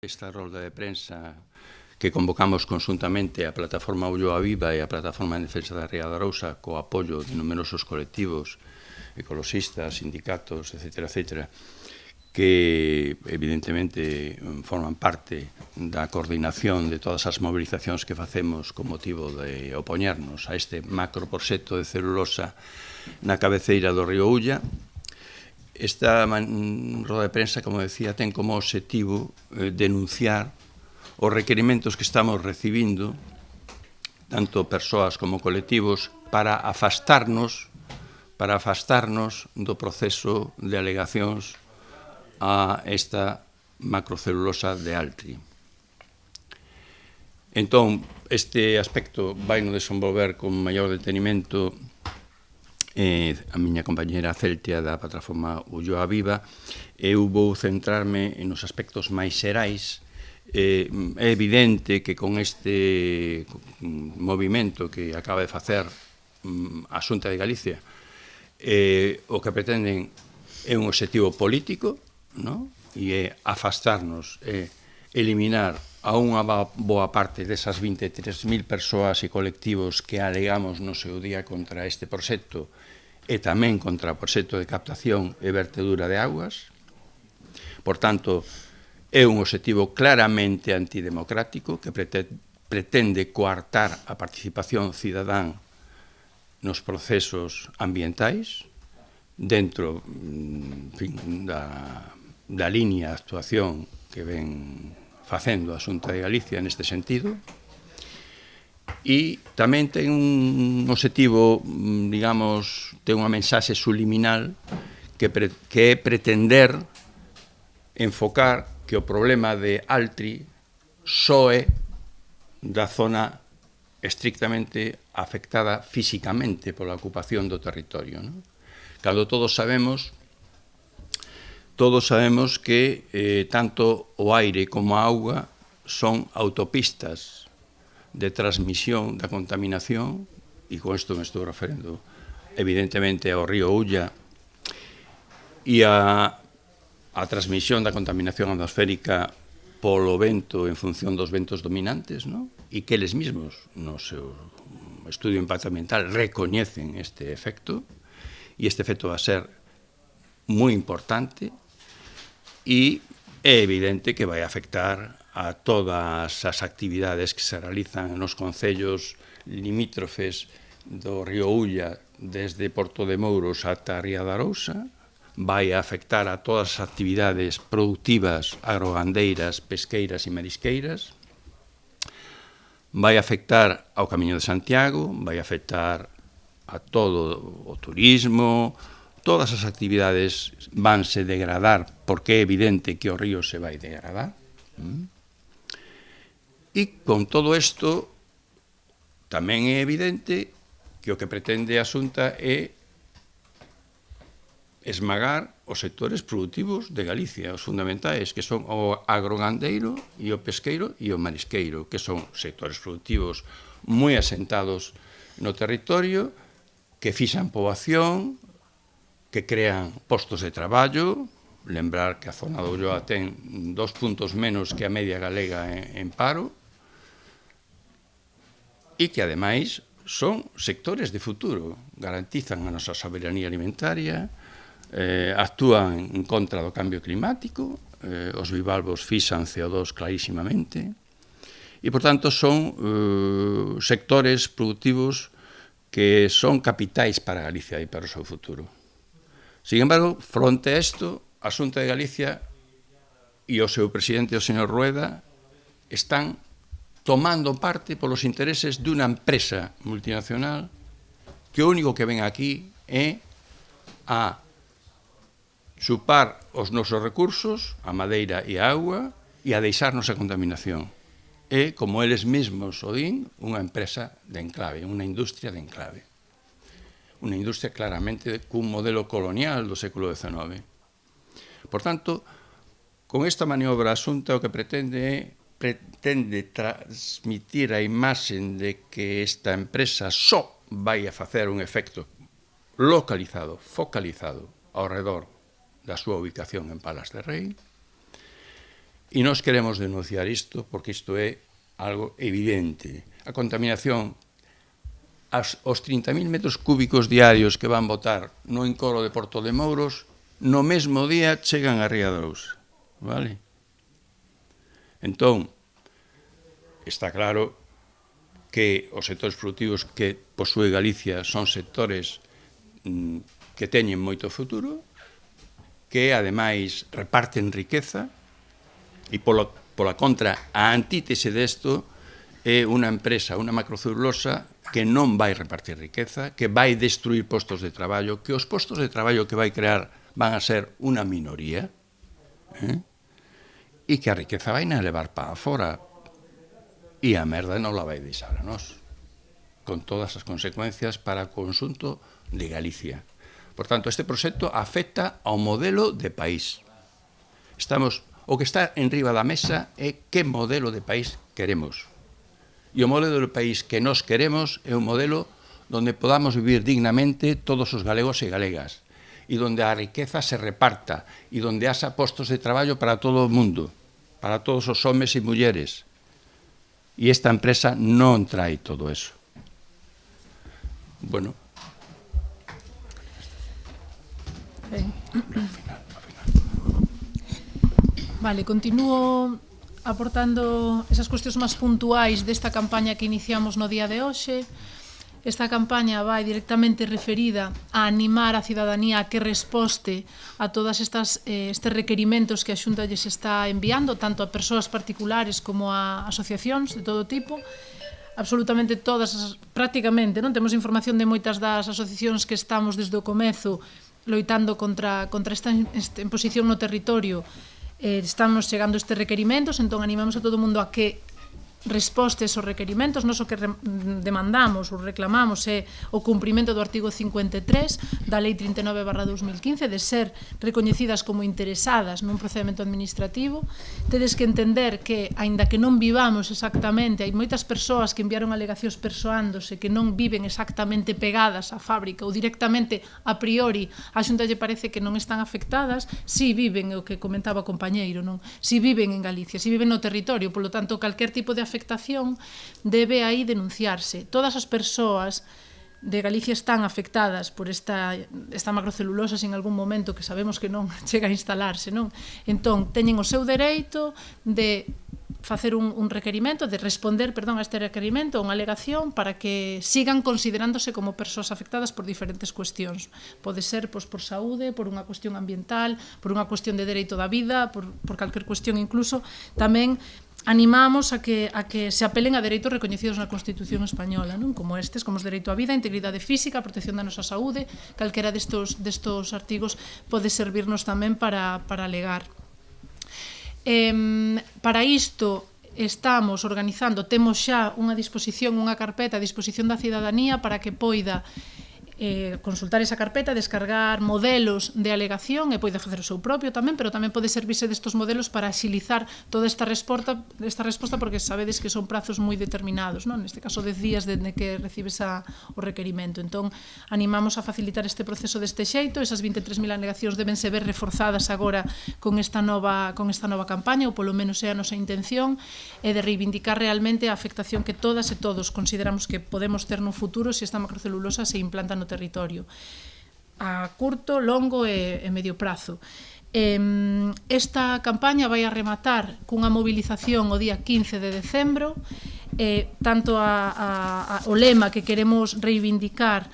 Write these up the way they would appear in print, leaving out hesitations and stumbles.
Esta rolda de prensa que convocamos conjuntamente a Plataforma Ulloa Viva e a Plataforma en Defensa da Ría da Arousa co apoio de numerosos colectivos, ecologistas, sindicatos, etc., que evidentemente forman parte da coordinación de todas as movilizacións que facemos con motivo de opoñernos a este macroproxecto de celulosa na cabeceira do río Ulla. Esta roda de prensa, como decía, ten como objetivo denunciar os requerimentos que estamos recibindo, tanto persoas como colectivos, para afastarnos do proceso de alegacións a esta macrocelulosa de Altri. Entón, este aspecto vai no desenvolver con maior detenimento a miña compañera Celtia da Plataforma Ulloa Viva. Eu vou centrarme nos aspectos máis xerais. É evidente que con este movimento que acaba de facer a Xunta de Galicia, o que pretenden é un obxectivo político, e é afastarnos, eliminar a unha boa parte desas 23.000 persoas e colectivos que alegamos no seu día contra este proxecto e tamén contra o proxecto de captación e vertedura de augas. Por tanto, é un obxectivo claramente antidemocrático que pretende coartar a participación cidadán nos procesos ambientais dentro da liña de actuación que ven facendo a Xunta de Galicia neste sentido, e tamén ten un obxectivo, digamos, ten unha mensaxe subliminal que é pretender enfocar que o problema de Altri só é da zona estrictamente afectada físicamente pola ocupación do territorio, cando todos sabemos que tanto o aire como a auga son autopistas de transmisión da contaminación, e con isto me estou referendo evidentemente ao río Ulla, e a transmisión da contaminación atmosférica polo vento en función dos ventos dominantes, e que eles mesmos no seu estudio de impacto ambiental recoñecen este efecto, e este efecto va a ser moi importante, e é evidente que vai afectar a todas as actividades que se realizan nos concellos limítrofes do río Ulla, desde Porto de Mouros ata a Ría da Arousa, vai afectar a todas as actividades productivas, agrogandeiras, pesqueiras e marisqueiras, vai afectar ao Camiño de Santiago, vai afectar a todo o turismo, todas as actividades vanse degradar, porque é evidente que o río se vai degradar. E con todo isto tamén é evidente que o que pretende a Xunta é esmagar os sectores productivos de Galicia, os fundamentais, que son o agrogandeiro e o pesqueiro e o marisqueiro, que son sectores productivos moi asentados no territorio, que fixan poboación, que crean postos de traballo. Lembrar que a zona do Ulloa ten 2 puntos menos que a media galega en paro, e que, ademais, son sectores de futuro, garantizan a nosa soberanía alimentaria, actúan en contra do cambio climático, os bivalvos fixan CO2 clarísimamente, e, por tanto, son sectores productivos que son capitais para Galicia e para o seu futuro. Sin embargo, fronte a isto, a Xunta de Galicia e o seu presidente, o señor Rueda, están tomando parte polos intereses dunha empresa multinacional que o único que ven aquí é a chupar os nosos recursos, a madeira e a auga, e a deixarnos a contaminación. É, como eles mesmos o din, unha empresa de enclave, unha industria de enclave. Unha industria claramente cun modelo colonial do século XIX. Por tanto, con esta maniobra a Xunta o que pretende transmitir a imaxe de que esta empresa só vai a facer un efecto localizado, focalizado, ao redor da súa ubicación en Palas de Rei, E nós queremos denunciar isto porque isto é algo evidente. A contaminación, os 30.000 metros cúbicos diarios que van botar no encoro de Porto de Mouros, no mesmo día chegan a Ría de Arousa. Vale? Entón, está claro que os sectores produtivos que posúe Galicia son sectores que teñen moito futuro, que ademais reparten riqueza, e pola contra, a antítese desto é unha empresa, unha macrocelulosa, que non vai repartir riqueza, que vai destruir postos de traballo, que os postos de traballo que vai crear van a ser unha minoría, e que a riqueza vai na levar para fora, e a merda non la vai deixar a nós, con todas as consecuencias para o conxunto de Galicia. Por tanto, este proxecto afecta ao modelo de país. O que está en riba da mesa é que modelo de país queremos. E o modelo de país que nós queremos é un modelo onde podamos vivir dignamente todos os galegos e galegas, e onde a riqueza se reparta, e onde haxa postos de traballo para todo o mundo, para todos os homes e mulleres. E esta empresa non trae todo eso. Bueno. Vale, continúo aportando esas cuestións máis puntuais desta campaña que iniciamos no día de hoxe. Esta campaña vai directamente referida a animar a cidadanía a que resposte a todas estes requerimentos que a Xunta lles está enviando, tanto a persoas particulares como a asociacións de todo tipo. Absolutamente todas, prácticamente, non temos información de moitas das asociacións que estamos desde o comezo loitando contra esta imposición no territorio. Estamos chegando estes requerimentos, entón animamos a todo o mundo a que resposte esos requerimentos. Nos o que demandamos ou reclamamos é o cumprimento do artigo 53 da Lei 39/2015 de ser recoñecidas como interesadas nun procedimento administrativo. Tedes que entender que, aínda que non vivamos exactamente, hai moitas persoas que enviaron alegacións persoándose que non viven exactamente pegadas á fábrica ou directamente a priori a Xunta lle parece que non están afectadas, si viven, o que comentaba o compañeiro, non? Si viven en Galicia, si viven no territorio, polo tanto, calquer tipo de afectación debe aí denunciarse. Todas as persoas de Galicia están afectadas por esta macrocelulosa en algún momento, que sabemos que non chega a instalarse, non? Entón, teñen o seu dereito de facer un requerimento, de responder, a este requerimento, unha alegación, para que sigan considerándose como persoas afectadas por diferentes cuestións. Pode ser por saúde, por unha cuestión ambiental, por unha cuestión de dereito da vida, por calquer cuestión incluso. Tamén animamos a que se apelen a dereitos recoñecidos na Constitución española, non? Como os dereito á vida, a integridade física, a protección da nosa saúde. Calquera destos artigos pode servirnos tamén para alegar. Para isto estamos organizando, temos xa unha disposición, unha carpeta a disposición da cidadanía para que poida consultar esa carpeta, descargar modelos de alegación e poida facer o seu propio tamén, pero tamén pode servirse destos modelos para axilizar toda esta resposta, porque sabedes que son prazos moi determinados, non? Neste caso 10 días dende que recibes o requerimento. Entón, animamos a facilitar este proceso deste xeito. Esas 23.000 alegacións debense ver reforzadas agora con esta nova campaña, ou polo menos é a nosa intención, e de reivindicar realmente a afectación que todas e todos consideramos que podemos ter no futuro se esta macrocelulosa se implanta no territorio, a curto, longo e medio prazo. Esta campaña vai a rematar cunha movilización o día 15 de decembro. Tanto o lema que queremos reivindicar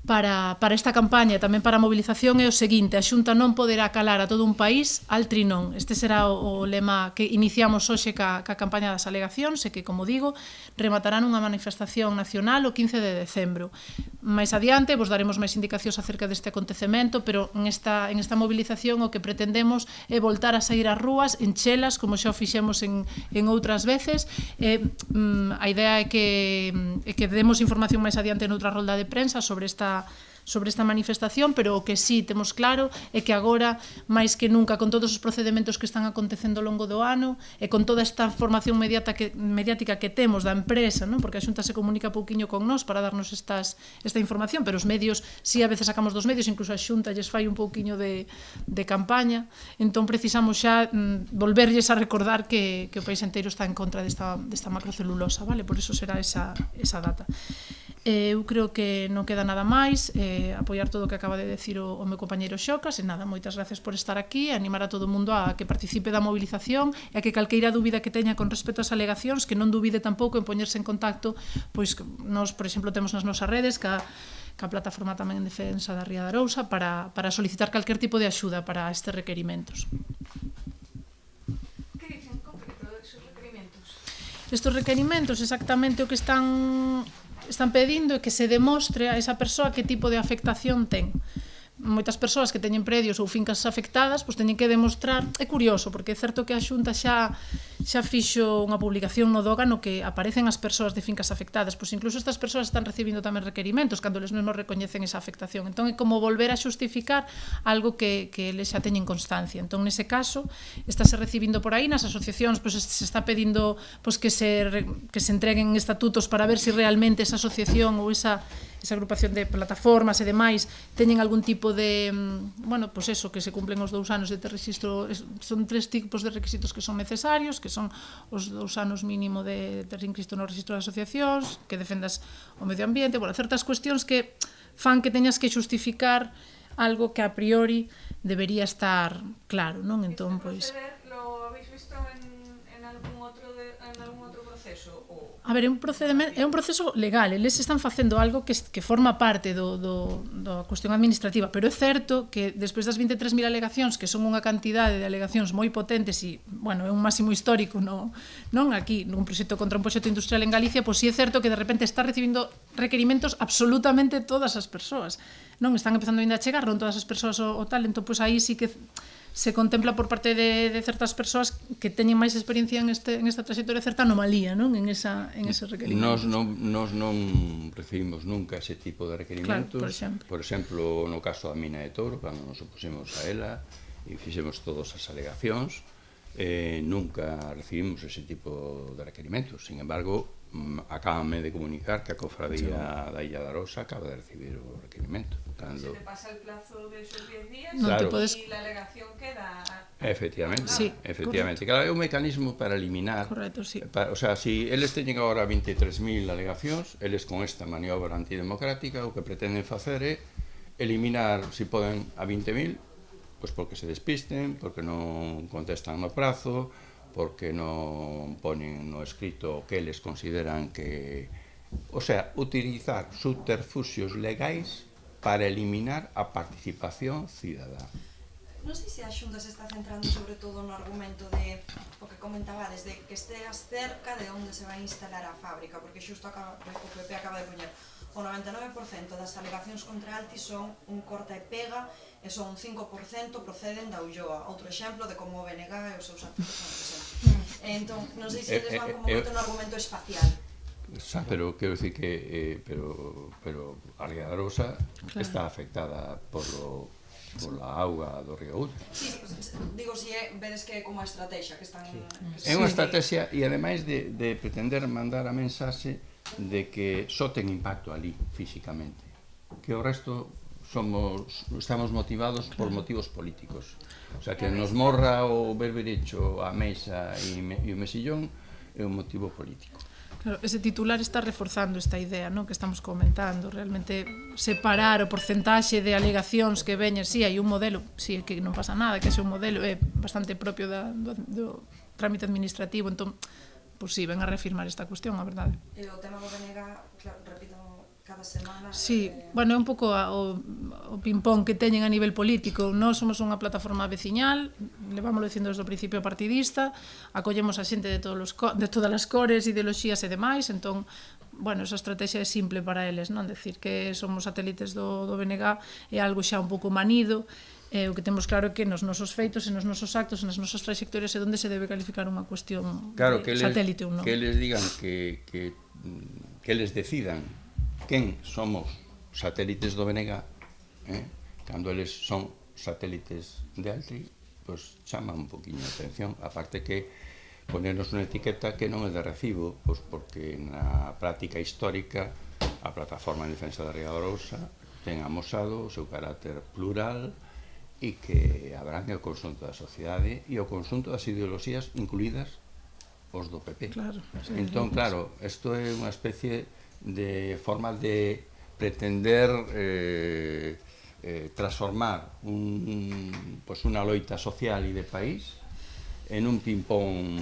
para esta campaña e tamén para a movilización é o seguinte: a Xunta non poderá calar a todo un país, altri non. Este será o lema que iniciamos hoxe ca campaña das alegacións, e que, como digo, rematará nunha manifestación nacional o 15 de decembro. Mais adiante vos daremos máis indicacións acerca deste acontecemento, pero en esta movilización o que pretendemos é voltar a sair ás rúas, enchelas, como xa o fixemos en outras veces. A idea é que demos información máis adiante noutra rolda de prensa sobre esta sobre esta manifestación, pero o que sí temos claro é que agora, máis que nunca, con todos os procedementos que están acontecendo ao longo do ano e con toda esta formación mediática que temos da empresa, non? Porque a Xunta se comunica pouquiño con nós para darnos esta información, pero os medios, sí, a veces sacamos dos medios, incluso a Xunta lles fai un pouquiño de campaña, entón precisamos xa volverlles a recordar que o país inteiro está en contra desta macrocelulosa, vale? Por eso será esa data. Eu creo que non queda nada máis, apoiar todo o que acaba de decir o meu compañeiro Xocas, e nada, moitas gracias por estar aquí, animar a todo o mundo a que participe da movilización e a que calqueira dúbida que teña con respecto ás alegacións, que non dubide tampouco en poñerse en contacto, pois nós, por exemplo, temos nas nosas redes ca plataforma tamén en defensa da Ría de Arousa para solicitar calquer tipo de axuda para estes requerimentos. Que dicen concreto esos requerimentos? Estes requerimentos, exactamente o que están pedindo é que se demostre a esa persoa que tipo de afectación ten. Moitas persoas que teñen predios ou fincas afectadas, pois teñen que demostrar. É curioso, porque é certo que a Xunta xa fixo unha publicación no DOGA no que aparecen as persoas de fincas afectadas, pois incluso estas persoas están recibindo tamén requerimentos cando eles mesmos recoñecen esa afectación. Entón é como volver a xustificar algo que eles xa teñen constancia. Entón nese caso estáse recibindo por aí nas asociacións, pois se está pedindo pois que se entreguen estatutos para ver se realmente esa asociación ou esa agrupación de plataformas e demais teñen algún tipo de, bueno, pois eso, que se cumplen os 2 anos de registro. Son 3 tipos de requisitos que son necesarios, que son os 2 anos mínimo de ter inscrito no registro de asociacións, que defendas o medio ambiente, bueno, certas cuestións que fan que teñas que xustificar algo que a priori debería estar claro, non? Entón, pois... ¿Lo habéis visto en algún outro proceso? A ver, é un proceso legal, eles están facendo algo que forma parte da cuestión administrativa, pero é certo que despois das 23.000 alegacións, que son unha cantidade de alegacións moi potentes e, bueno, é un máximo histórico, non aquí, nun proxecto contra un proxecto industrial en Galicia, pois sí é certo que de repente está recibindo requerimentos absolutamente todas as persoas, non? Están empezando ainda a chegar, non todas as persoas o tal, entón, pois aí sí que se contempla por parte de certas persoas que teñen máis experiencia en esta trayectoria certa anomalía, non? En ese requerimento. Nos non recibimos nunca ese tipo de requerimentos. Claro, por exemplo, no caso da mina de Touro, cando nos opuxemos a ela e fixemos todas as alegacións, nunca recibimos ese tipo de requerimentos. Sin embargo, acábame de comunicar que a Cofradía da Illa de Arousa acaba de recibir o requerimento. Se te pasa el plazo de esos 10 días y la alegación queda... Efectivamente, sí, efectivamente. Claro, é un mecanismo para eliminar... Correcto, sí. O sea, si eles teñen agora 23.000 alegacións, eles con esta maniobra antidemocrática o que pretenden facer é eliminar, se poden, a 20.000, pois porque se despisten, porque non contestan no prazo, porque non ponen no escrito que eles consideran que... O sea, utilizar subterfuxios legais para eliminar a participación cidadá. Non sei se a Xunta se está centrando sobre todo no argumento de o que comentabades, de que esteas cerca de onde se vai instalar a fábrica, porque xusto o PP acaba de poñer o 99% das alegacións contra Alti son un corta e pega e son un 5% proceden da Ulloa. Outro exemplo de como o BNG e os seus activos. Entón, non sei se eles van como moito no argumento espacial. Pero quero dicir que pero a Ría de Arousa está afectada pola auga do río Ulla. Sí, digo, si vedes que é como a estrategia que están... É unha estrategia e ademais de pretender mandar a mensaxe de que só ten impacto ali físicamente, que o resto estamos motivados por motivos políticos. O sea, que nos morra o berberecho, a mesa e o mesillón é un motivo político. Claro, ese titular está reforzando esta idea, non, que estamos comentando, realmente separar o porcentaxe de alegacións que veñen, si hai un modelo, si que non pasa nada, que ese un modelo é bastante propio do trámite administrativo, entón, pois si, ven a reafirmar esta cuestión, a verdade. E o tema do BNG, claro, repito, cada semana... Sí, bueno, é un pouco o ping-pong que teñen a nivel político. Nós somos unha plataforma veciñal, levámoslo dicindo desde o principio partidista, acollemos a xente de todas as cores, ideoloxías e demais, entón, bueno, esa estrategia é simple para eles, non? Decir que somos satélites do BNG é algo xa un pouco manido, o que temos claro é que nos nosos feitos e nos nosos actos e nas nosas trayectorias é onde se debe calificar unha cuestión de satélite ou non. Que eles digan que eles decidan quen somos satélites do BNG Cando eles son satélites de Altri, pois chaman un poquinho a atención, aparte que ponernos unha etiqueta que non é de recibo, pois porque na práctica histórica a Plataforma en Defensa da Ría de Arousa ten amosado o seu carácter plural e que abrangue o conxunto da sociedade e o conxunto das ideoloxías incluídas os do PP. Claro, sí, entón, claro, isto é unha especie de forma de pretender transformar unha loita social e de país en un ping-pong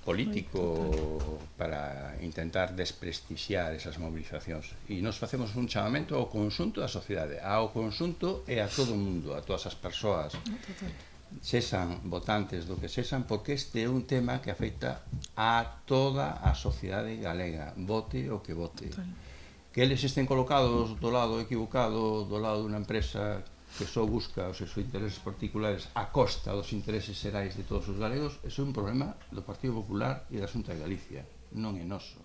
político para intentar desprestixiar esas movilizacións. E nos facemos un chamamento ao conxunto da sociedade, ao conxunto e a todo o mundo, a todas as persoas, sexan votantes do que sexan, porque este é un tema que afecta a toda a sociedade galega, vote o que vote. Que eles estén colocados do lado equivocado, do lado dunha empresa que só busca os seus intereses particulares a costa dos intereses xerais de todos os galegos, é un problema do Partido Popular e da Xunta de Galicia, non é noso.